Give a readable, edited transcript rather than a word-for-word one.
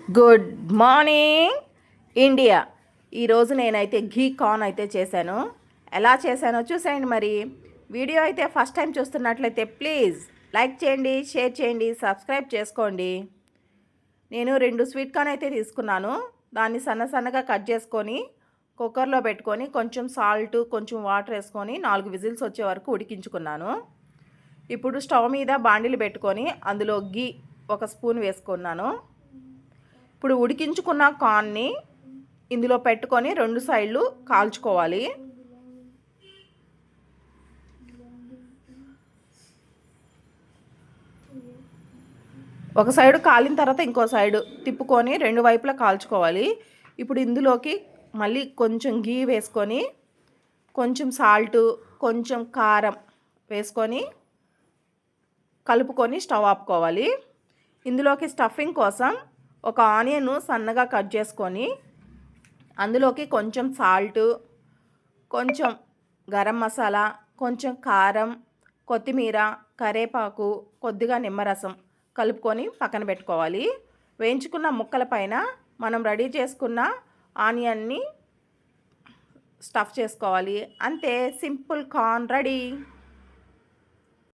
Good morning India. ఈరోజు నేనైతే ఘీ corn అయితే చేశాను. ఎలా చేశానో చూసేయండి. మరి వీడియో అయితే ఫస్ట్ టైం చూస్తున్నట్లయితే ప్లీజ్ లైక్ చేయండి, షేర్ చేయండి, సబ్స్క్రైబ్ చేసుకోండి. నేను 2 స్వీట్ కార్న్ అయితే తీసుకున్నాను. దాన్ని సన్నగా కట్ చేసుకొని కుక్కర్లో పెట్టుకొని కొంచెం సాల్ట్, కొంచెం వాటర్ వేసుకొని 4 విజిల్స్ వచ్చే వరకు ఉడికించుకున్నాను. ఇప్పుడు స్టవ్ మీద బాండిలు పెట్టుకొని అందులో ఘీ 1 స్పూన్ వేసుకున్నాను. ఇప్పుడు ఉడికించుకున్న కార్న్ని ఇందులో పెట్టుకొని 2 సైడ్లు కాల్చుకోవాలి. ఒక సైడు కాలిన తర్వాత ఇంకో సైడు తిప్పుకొని 2 వైపులా కాల్చుకోవాలి. ఇప్పుడు ఇందులోకి మళ్ళీ కొంచెం ఘీ వేసుకొని కొంచెం సాల్ట్, కొంచెం కారం వేసుకొని కలుపుకొని స్టవ్ ఆపుకోవాలి. ఇందులోకి స్టఫింగ్ కోసం ఒక ఆనియన్ సన్నగా కట్ చేసుకొని అందులోకి కొంచెం సాల్ట్, కొంచెం గరం మసాలా, కొంచెం కారం, కొత్తిమీర, కరివేపాకు, కొద్దిగా నిమ్మరసం కలుపుకొని పక్కన పెట్టుకోవాలి. వేయించుకున్న ముక్కల పైన మనం రెడీ చేసుకున్న ఆనియన్ని స్టఫ్ చేసుకోవాలి. అంతే, సింపుల్ కార్న్ రెడీ.